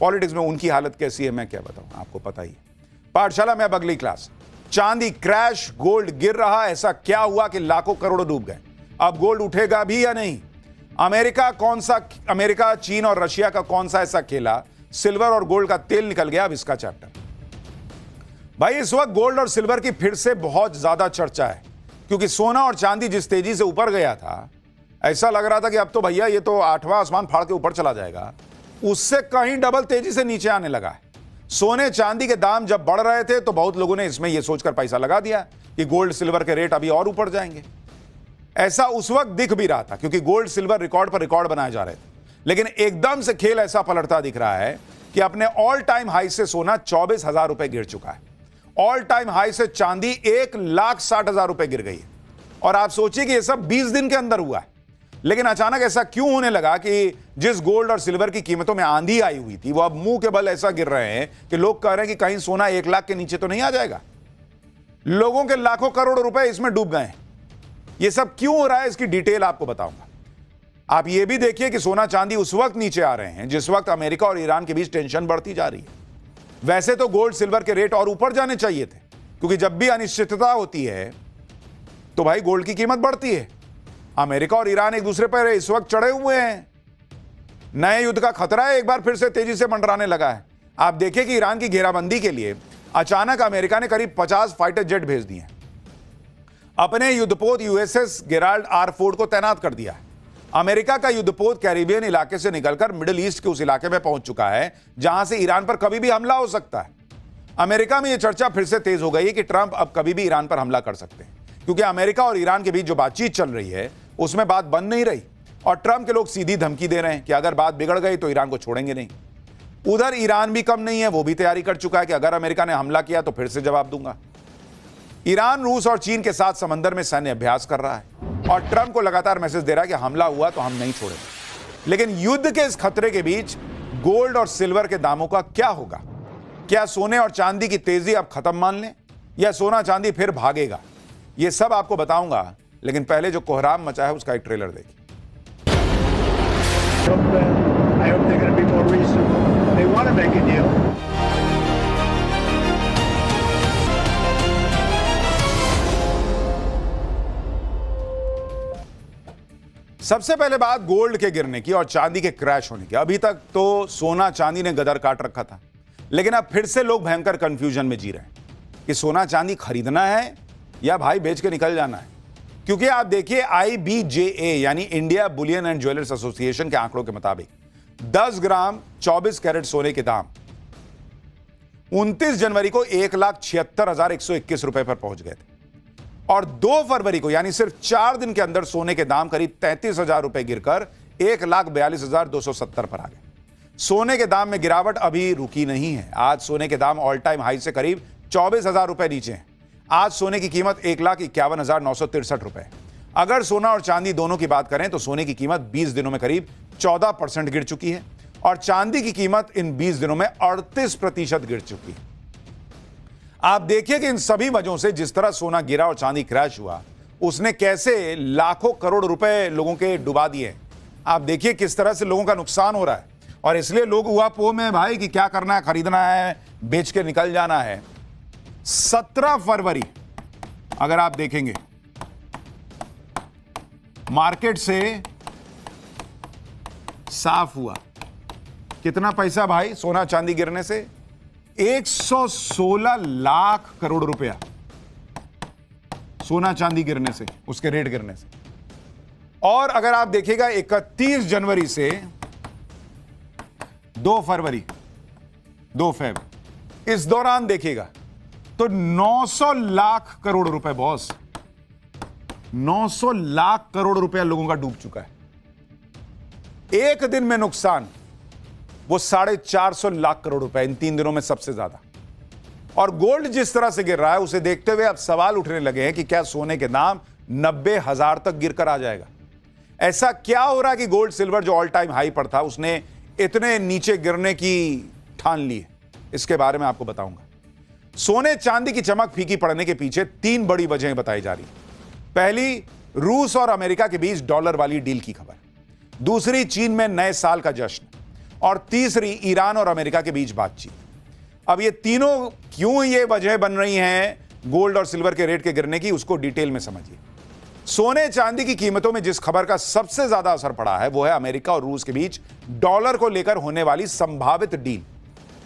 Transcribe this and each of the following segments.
Politics में उनकी हालत कैसी है मैं क्या बताऊं, आपको पता ही है। पाठशाला में अब अगली क्लास। चांदी क्रैश, गोल्ड गिर रहा, ऐसा क्या हुआ कि लाखों करोड़ों डूब गए? अब गोल्ड उठेगा भी या नहीं? अमेरिका, चीन और रशिया का कौन सा ऐसा खेला, सिल्वर और गोल्ड का तेल निकल गया? अब इसका चैप्टर। भाई इस वक्त गोल्ड और सिल्वर की फिर से बहुत ज्यादा चर्चा है, क्योंकि सोना और चांदी जिस तेजी से ऊपर गया था, ऐसा लग रहा था कि अब तो भैया ये तो आठवां आसमान फाड़ के ऊपर चला जाएगा, उससे कहीं डबल तेजी से नीचे आने लगा है। सोने चांदी के दाम जब बढ़ रहे थे तो बहुत लोगों ने इसमें यह सोचकर पैसा लगा दिया कि गोल्ड सिल्वर के रेट अभी और ऊपर जाएंगे। ऐसा उस वक्त दिख भी रहा था, क्योंकि गोल्ड सिल्वर रिकॉर्ड पर रिकॉर्ड बनाए जा रहे थे। लेकिन एकदम से खेल ऐसा पलटता दिख रहा है कि अपने ऑल टाइम हाई से सोना 24,000 रुपए गिर चुका है। ऑल टाइम हाई से चांदी 1,60,000 रुपए गिर गई है। और आप सोचिए कि यह सब 20 दिन के अंदर हुआ है। लेकिन अचानक ऐसा क्यों होने लगा कि जिस गोल्ड और सिल्वर की कीमतों में आंधी आई हुई थी, वो अब मुंह के बल ऐसा गिर रहे हैं कि लोग कह रहे हैं कि कहीं सोना 1 लाख के नीचे तो नहीं आ जाएगा। लोगों के लाखों करोड़ रुपए इसमें डूब गए हैं। ये सब क्यों हो रहा है, इसकी डिटेल आपको बताऊंगा। आप ये भी देखिए कि सोना चांदी उस वक्त नीचे आ रहे हैं जिस वक्त अमेरिका और ईरान के बीच टेंशन बढ़ती जा रही है। वैसे तो गोल्ड सिल्वर के रेट और ऊपर जाने चाहिए थे, क्योंकि जब भी अनिश्चितता होती है तो भाई गोल्ड की कीमत बढ़ती है। अमेरिका और ईरान एक दूसरे पर इस वक्त चढ़े हुए हैं। नए युद्ध का खतरा है, एक बार फिर से तेजी से मंडराने लगा है। आप देखिए कि ईरान की घेराबंदी के लिए अचानक अमेरिका ने करीब 50 फाइटर जेट भेज दिए, अपने युद्धपोत यूएसएस गेराल्ड आर फोर्ड को तैनात कर दिया है। अमेरिका का युद्धपोत कैरिबियन इलाके से निकलकर मिडिल ईस्ट के उस इलाके में पहुंच चुका है जहां से ईरान पर कभी भी हमला हो सकता है। अमेरिका में यह चर्चा फिर से तेज हो गई है कि ट्रंप अब कभी भी ईरान पर हमला कर सकते हैं, क्योंकि अमेरिका और ईरान के बीच जो बातचीत चल रही है उसमें बात बन नहीं रही, और ट्रंप के लोग सीधी धमकी दे रहे हैं कि अगर बात बिगड़ गई तो ईरान को छोड़ेंगे नहीं। उधर ईरान भी कम नहीं है, वो भी तैयारी कर चुका है कि अगर अमेरिका ने हमला किया तो फिर से जवाब दूंगा। ईरान रूस और चीन के साथ समंदर में सैन्य अभ्यास कर रहा है और ट्रंप को लगातार मैसेज दे रहा है कि हमला हुआ तो हम नहीं छोड़ेंगे। लेकिन युद्ध के इस खतरे के बीच गोल्ड और सिल्वर के दामों का क्या होगा? क्या सोने और चांदी की तेजी अब खत्म मान लें, या सोना चांदी फिर भागेगा? ये सब आपको बताऊंगा, लेकिन पहले जो कोहराम मचा है उसका एक ट्रेलर देखिए। सबसे पहले बात गोल्ड के गिरने की और चांदी के क्रैश होने की। अभी तक तो सोना चांदी ने गदर काट रखा था, लेकिन अब फिर से लोग भयंकर कंफ्यूजन में जी रहे हैं कि सोना चांदी खरीदना है या भाई बेच के निकल जाना है। क्योंकि आप देखिए IBJA यानी India Boolean and jewellers association के आंकड़ों के मुताबिक 10 ग्राम 24 कैरेट सोने के दाम 29 जनवरी को 1,76,121 रुपए पर पहुंच गए थे, और 2 फरवरी को यानी सिर्फ 4 दिन के अंदर सोने के दाम करीब 33,000 रुपए गिरकर 1,42,270 पर आ गए। सोने के दाम में गिरावट अभी रुकी नहीं है। आज सोने के दाम ऑल टाइम हाई से करीब 24,000 रुपए नीचे हैं। आज सोने की कीमत 1,51,963 रुपए। अगर सोना और चांदी दोनों की बात करें तो सोने की कीमत 20 दिनों में करीब 14% गिर चुकी है, और चांदी की कीमत इन 20 दिनों में 38% गिर चुकी है। आप देखिए कि इन सभी वजहों से जिस तरह सोना गिरा और चांदी क्रैश हुआ, उसने कैसे लाखों करोड़ रुपए लोगों के डुबा दिए। आप देखिए किस तरह से लोगों का नुकसान हो रहा है, और इसलिए लोग उहापोह में भाई कि क्या करना है, खरीदना है, बेच के निकल जाना है। 17 फरवरी अगर आप देखेंगे मार्केट से साफ हुआ कितना पैसा भाई सोना चांदी गिरने से? 116 लाख करोड़ रुपया सोना चांदी गिरने से, उसके रेट गिरने से। और अगर आप देखिएगा 31 जनवरी से 2 फरवरी 2 फेब, इस दौरान देखिएगा तो 900 लाख करोड़ रुपए बॉस, 900 लाख करोड़ रुपया लोगों का डूब चुका है। एक दिन में नुकसान वो 450 लाख करोड़ रुपए, इन 3 दिनों में सबसे ज्यादा। और गोल्ड जिस तरह से गिर रहा है उसे देखते हुए अब सवाल उठने लगे हैं कि क्या सोने के दाम 90,000 तक गिरकर आ जाएगा? ऐसा क्या हो रहा है कि गोल्ड सिल्वर जो ऑल टाइम हाई पर था उसने इतने नीचे गिरने की ठान ली है? इसके बारे में आपको बताऊंगा। सोने चांदी की चमक फीकी पड़ने के पीछे 3 बड़ी वजहें बताई जा रही हैं। पहली, रूस और अमेरिका के बीच डॉलर वाली डील की खबर। दूसरी, चीन में नए साल का जश्न। और तीसरी ईरान और अमेरिका के बीच बातचीत। अब ये तीनों क्यों ये वजह बन रही हैं गोल्ड और सिल्वर के रेट के गिरने की, उसको डिटेल में समझिए। सोने चांदी की कीमतों में जिस खबर का सबसे ज्यादा असर पड़ा है वो है अमेरिका और रूस के बीच डॉलर को लेकर होने वाली संभावित डील।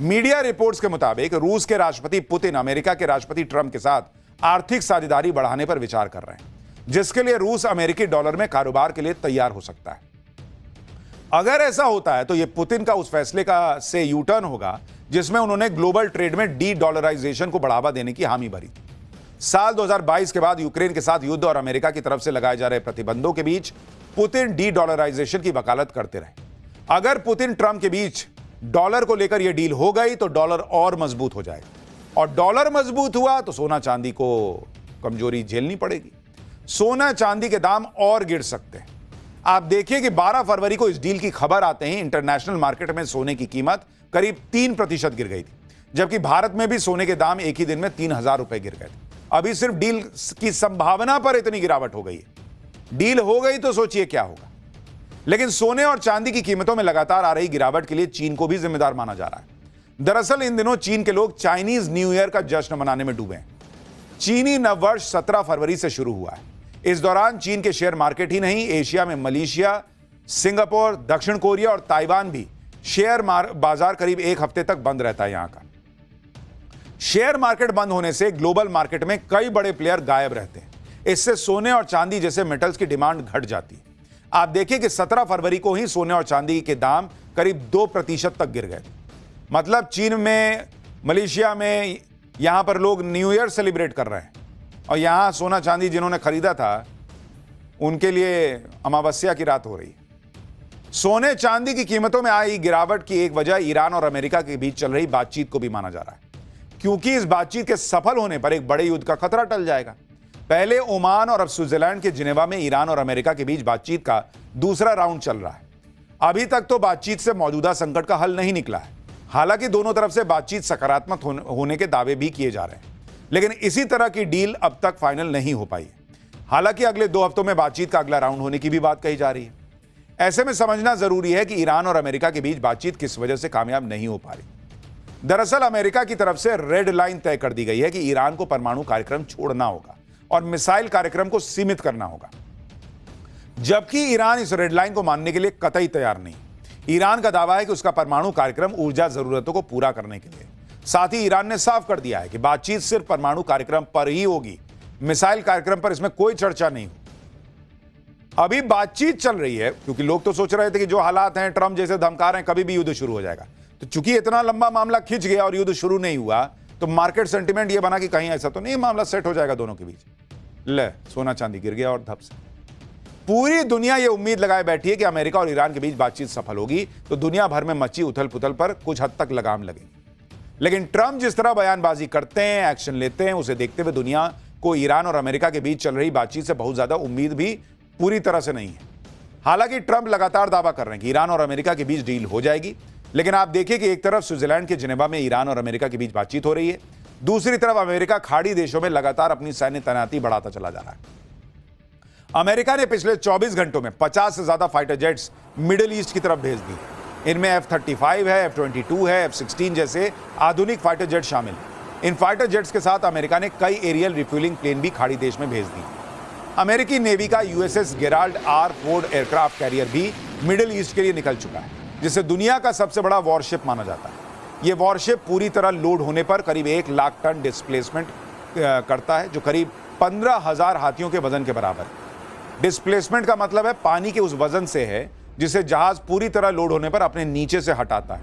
मीडिया रिपोर्ट्स के मुताबिक रूस के राष्ट्रपति पुतिन अमेरिका के राष्ट्रपति ट्रंप के साथ आर्थिक साझेदारी बढ़ाने पर विचार कर रहे हैं, जिसके लिए रूस अमेरिकी डॉलर में कारोबार के लिए तैयार हो सकता है। अगर ऐसा होता है तो यह पुतिन का उस फैसले का से यू टर्न होगा जिसमें उन्होंने ग्लोबल ट्रेड में डी डॉलराइजेशन को बढ़ावा देने की हामी भरी थी। साल 2022 के बाद यूक्रेन के साथ युद्ध और अमेरिका की तरफ से लगाए जा रहे प्रतिबंधों के बीच पुतिन डी डॉलराइजेशन की वकालत करते रहे। अगर पुतिन ट्रंप के बीच डॉलर को लेकर यह डील हो गई तो डॉलर और मजबूत हो जाएगा, और डॉलर मजबूत हुआ तो सोना चांदी को कमजोरी झेलनी पड़ेगी। सोना चांदी के दाम और गिर सकते हैं। आप देखिए कि 12 फरवरी को इस डील की खबर आते ही इंटरनेशनल मार्केट में सोने की कीमत करीब 3% गिर गई थी, जबकि भारत में भी सोने के दाम एक ही दिन में 3,000 रुपए गिर गए थे। अभी सिर्फ डील की संभावना पर इतनी गिरावट हो गई है। डील हो गई तो सोचिए क्या होगा। लेकिन सोने और चांदी की कीमतों में लगातार आ रही गिरावट के लिए चीन को भी जिम्मेदार माना जा रहा है। दरअसल इन दिनों चीन के लोग चाइनीज न्यू ईयर का जश्न मनाने में डूबे हैं। चीनी नववर्ष 17 फरवरी से शुरू हुआ है। इस दौरान चीन के शेयर मार्केट ही नहीं, एशिया में मलेशिया, सिंगापुर, दक्षिण कोरिया और ताइवान भी शेयर बाजार करीब एक हफ्ते तक बंद रहता है। यहां का शेयर मार्केट बंद होने से ग्लोबल मार्केट में कई बड़े प्लेयर गायब रहते हैं। इससे सोने और चांदी जैसे मेटल्स की डिमांड घट जाती है। आप देखिए कि 17 फरवरी को ही सोने और चांदी के दाम करीब 2% तक गिर गए। मतलब चीन में, मलेशिया में, यहां पर लोग न्यू ईयर सेलिब्रेट कर रहे हैं, और यहां सोना चांदी जिन्होंने खरीदा था उनके लिए अमावस्या की रात हो रही है। सोने चांदी की कीमतों में आई गिरावट की एक वजह ईरान और अमेरिका के बीच चल रही बातचीत को भी माना जा रहा है, क्योंकि इस बातचीत के सफल होने पर एक बड़े युद्ध का खतरा टल जाएगा। पहले ओमान और अब स्विट्जरलैंड के जिनेवा में ईरान और अमेरिका के बीच बातचीत का दूसरा राउंड चल रहा है। अभी तक तो बातचीत से मौजूदा संकट का हल नहीं निकला है। हालांकि दोनों तरफ से बातचीत सकारात्मक होने के दावे भी किए जा रहे हैं, लेकिन इसी तरह की डील अब तक फाइनल नहीं हो पाई है। हालांकि अगले 2 हफ्तों में बातचीत का अगला राउंड होने की भी बात कही जा रही है। ऐसे में समझना जरूरी है कि ईरान और अमेरिका के बीच बातचीत किस वजह से कामयाब नहीं हो पा रही। दरअसल अमेरिका की तरफ से रेड लाइन तय कर दी गई है कि ईरान को परमाणु कार्यक्रम छोड़ना होगा और मिसाइल कार्यक्रम को सीमित करना होगा, जबकि ईरान इस रेड लाइन को मानने के लिए कतई तैयार नहीं। ईरान का दावा है कि उसका परमाणु कार्यक्रम ऊर्जा जरूरतों को पूरा करने के लिए। साथ ही ईरान ने साफ कर दिया है कि बातचीत सिर्फ परमाणु कार्यक्रम पर ही होगी, मिसाइल कार्यक्रम पर इसमें कोई चर्चा नहीं होगी। अभी बातचीत चल रही है क्योंकि लोग तो सोच रहे थे कि जो हालात हैं, ट्रंप जैसे धमका रहे हैं, कभी भी युद्ध शुरू हो जाएगा। तो चूंकि इतना लंबा मामला खिंच गया और युद्ध शुरू नहीं हुआ, तो मार्केट सेंटिमेंट ये बना कि कहीं ऐसा तो नहीं मामला सेट हो जाएगा दोनों के बीच। ले, सोना चांदी गिर गया और धप से पूरी दुनिया ये उम्मीद लगाए बैठी है कि अमेरिका और ईरान के बीच बातचीत सफल होगी तो दुनिया भर में मची उथल पुथल पर कुछ हद तक लगाम लगेगी। लेकिन ट्रंप जिस तरह बयानबाजी करते हैं, एक्शन लेते हैं, उसे देखते हुए दुनिया को ईरान और अमेरिका के बीच चल रही बातचीत से बहुत ज्यादा उम्मीद भी पूरी तरह से नहीं है। हालांकि ट्रंप लगातार दावा कर रहे हैं कि ईरान और अमेरिका के बीच डील हो जाएगी, लेकिन आप देखिए कि एक तरफ स्विट्जरलैंड के जिनेवा में ईरान और अमेरिका के बीच बातचीत हो रही है, दूसरी तरफ अमेरिका खाड़ी देशों में लगातार अपनी सैन्य तैनाती बढ़ाता चला जा रहा है। अमेरिका ने पिछले 24 घंटों में 50 से ज्यादा फाइटर जेट्स मिडिल ईस्ट की तरफ भेज दी। इनमें F-35 है, F-22 है, F-16 जैसे आधुनिक फाइटर जेट शामिल हैं। इन फाइटर जेट्स के साथ अमेरिका ने कई एरियल रिफ्यूलिंग प्लेन भी खाड़ी देश में भेज दी। अमेरिकी नेवी का USS Gerald R. Ford aircraft carrier भी मिडिल ईस्ट के लिए निकल चुका है, जिसे दुनिया का सबसे बड़ा वॉरशिप माना जाता है। यह वॉरशिप पूरी तरह लोड होने पर करीब 1 लाख टन डिस्प्लेसमेंट करता है, जो करीब 15,000 हाथियों के वजन के बराबर है। डिस्प्लेसमेंट का मतलब है पानी के उस वजन से है जिसे जहाज पूरी तरह लोड होने पर अपने नीचे से हटाता है।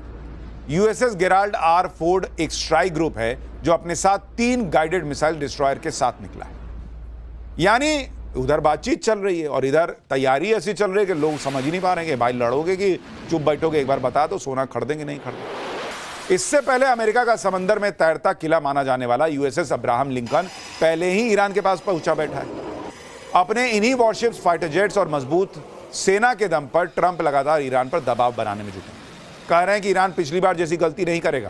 USS Gerald R. फोर्ड एक स्ट्राइक ग्रुप है जो अपने साथ 3 गाइडेड मिसाइल डिस्ट्रॉयर के साथ निकला है। यानी उधर बातचीत चल रही है और इधर तैयारी ऐसी चल रही है कि लोग समझ ही नहीं पा रहे हैं कि भाई लड़ोगे कि चुप बैठोगे, एक बार बता दो सोना खरीदेंगे नहीं खरीदेंगे। इससे पहले अमेरिका का समंदर में तैरता किला माना जाने वाला USS अब्राहम लिंकन पहले ही ईरान के पास पहुंचा बैठा है। अपने इन्हीं वॉरशिप्स, फाइटर जेट्स और मजबूत सेना के दम पर ट्रंप लगातार ईरान पर दबाव बनाने में जुटे हैं। कह रहे हैं कि ईरान पिछली बार जैसी गलती नहीं करेगा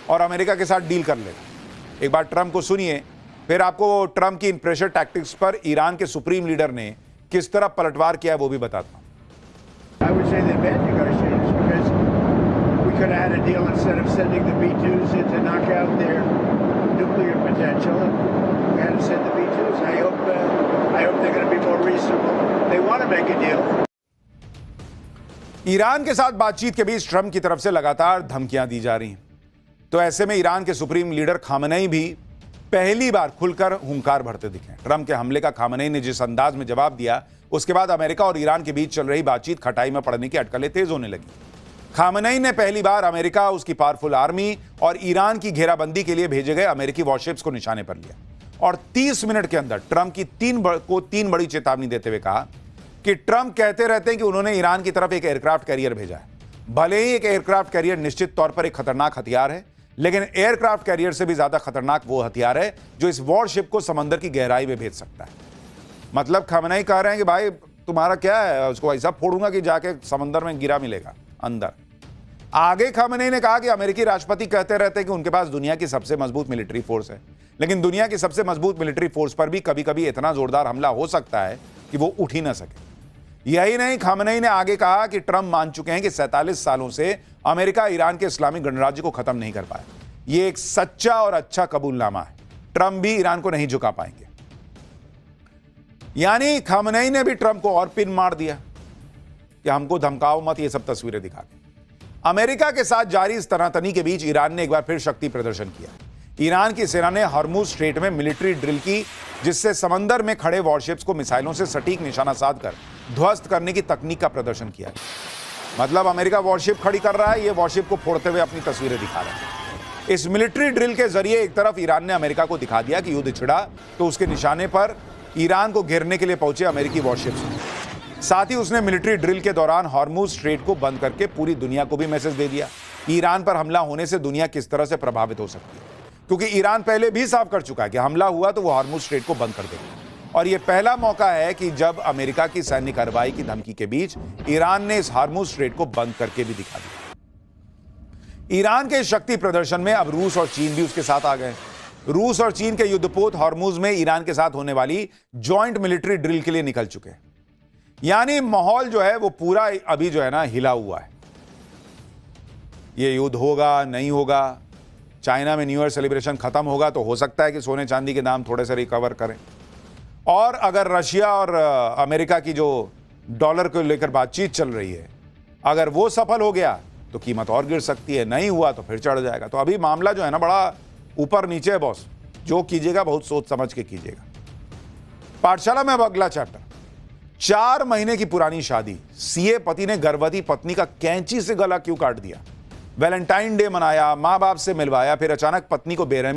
और अमेरिका के साथ डील कर लेगा। एक बार ट्रंप को सुनिए, फिर आपको ट्रंप की इन प्रेशर टैक्टिक्स पर ईरान के सुप्रीम लीडर ने किस तरह पलटवार किया है वो भी बताता हूं। could have had a deal instead of sending the B-2s in to knock out their nuclear potential. We had to send the B-2s. I hope they're going to be more reasonable. They want to make a deal. Iran के साथ बातचीत के बीच Trump की तरफ से लगातार धमकियां दी जा रही हैं। तो ऐसे में ईरान के सुप्रीम लीडर खामनेई भी पहली बार खुलकर हुंकार भरते दिखे। ट्रंप के हमले का खामनेई ने जिस अंदाज में जवाब दिया, उसके बाद अमेरिका और ईरान के बीच चल रही बातचीत खटाई में पड़ने की अटकलें तेज होने लगी। खामनेई ने पहली बार अमेरिका, उसकी पावरफुल आर्मी और ईरान की घेराबंदी के लिए भेजे गए अमेरिकी वॉरशिप्स को निशाने पर लिया और 30 मिनट के अंदर ट्रंप की तीन बड़ी चेतावनी देते हुए कहा कि ट्रंप कहते रहते हैं कि उन्होंने ईरान की तरफ एक एयरक्राफ्ट कैरियर भेजा है। भले ही एक एयरक्राफ्ट कैरियर निश्चित तौर पर एक खतरनाक हथियार है, लेकिन एयरक्राफ्ट कैरियर से भी ज्यादा खतरनाक वो हथियार है जो इस वॉरशिप को समंदर की गहराई में भेज सकता है। मतलब खामनेई कह रहे हैं कि भाई तुम्हारा क्या है, उसको ऐसा फोड़ूंगा कि जाके समंदर में गिरा मिलेगा अंदर। आगे खामनेई ने कहा कि अमेरिकी राष्ट्रपति कहते रहते हैं कि उनके पास दुनिया की सबसे मजबूत मिलिट्री फोर्स है, लेकिन दुनिया की सबसे मजबूत मिलिट्री फोर्स पर भी कभी कभी इतना जोरदार हमला हो सकता है कि वो उठ ही ना सके। यही नहीं, खामनेई ने आगे कहा कि ट्रंप मान चुके हैं कि 47 सालों से अमेरिका ईरान के इस्लामिक गणराज्य को खत्म नहीं कर पाया। यह एक सच्चा और अच्छा कबूलनामा है। ट्रंप भी ईरान को नहीं झुका पाएंगे। यानी खामनेई ने भी ट्रंप को और पिन मार दिया कि हमको धमकाओ मत, ये सब तस्वीरें दिखा के। अमेरिका के साथ जारी इस तनातनी के बीच ईरान ने एक बार फिर शक्ति प्रदर्शन किया। ईरान की सेना ने हॉर्मुज स्ट्रेट में मिलिट्री ड्रिल की, जिससे समंदर में खड़े वॉरशिप्स को मिसाइलों से सटीक निशाना साधकर ध्वस्त करने की तकनीक का प्रदर्शन किया। मतलब अमेरिका वॉरशिप खड़ी कर रहा है, ये वॉरशिप को फोड़ते हुए अपनी तस्वीरें दिखा रहा है। इस मिलिट्री ड्रिल के जरिए एक तरफ ईरान ने अमेरिका को दिखा दिया कि युद्ध छिड़ा तो उसके निशाने पर ईरान को घेरने के लिए पहुंचे अमेरिकी वॉरशिप्स। साथ ही उसने मिलिट्री ड्रिल के दौरान हॉर्मुज स्ट्रेट को बंद करके पूरी दुनिया को भी मैसेज दे दिया ईरान पर हमला होने से दुनिया किस तरह से प्रभावित हो सकती है, क्योंकि ईरान पहले भी साफ कर चुका है कि हमला हुआ तो वो हॉर्मुज स्ट्रेट को बंद कर देगा। और यह पहला मौका है कि जब अमेरिका की सैन्य कार्रवाई की धमकी के बीच ईरान ने इस हॉर्मुज स्ट्रेट को बंद करके भी दिखा दिया। ईरान के शक्ति प्रदर्शन में अब रूस और चीन भी उसके साथ आ गए। रूस और चीन के युद्धपोत हॉर्मुज में ईरान के साथ होने वाली जॉइंट मिलिट्री ड्रिल के लिए निकल चुके हैं। यानी माहौल जो है वो पूरा अभी जो है ना हिला हुआ है। ये युद्ध होगा नहीं होगा, चाइना में न्यू ईयर सेलिब्रेशन खत्म होगा तो हो सकता है कि सोने चांदी के दाम थोड़े से रिकवर करें। और अगर रशिया और अमेरिका की जो डॉलर को लेकर बातचीत चल रही है, अगर वो सफल हो गया तो कीमत और गिर सकती है, नहीं हुआ तो फिर चढ़ जाएगा। तो अभी मामला जो है ना बड़ा ऊपर नीचे है बॉस। जो कीजिएगा बहुत सोच समझ के कीजिएगा। पाठशाला में अब अगला चैप्टर। 4 महीने की पुरानी शादी, सीए पति ने गर्भवती पत्नी का कैंची से गला क्यों काट दिया, वैलेंटाइन डे मनाया, मां बाप से मिलवाया, फिर अचानक पत्नी को बेरहमी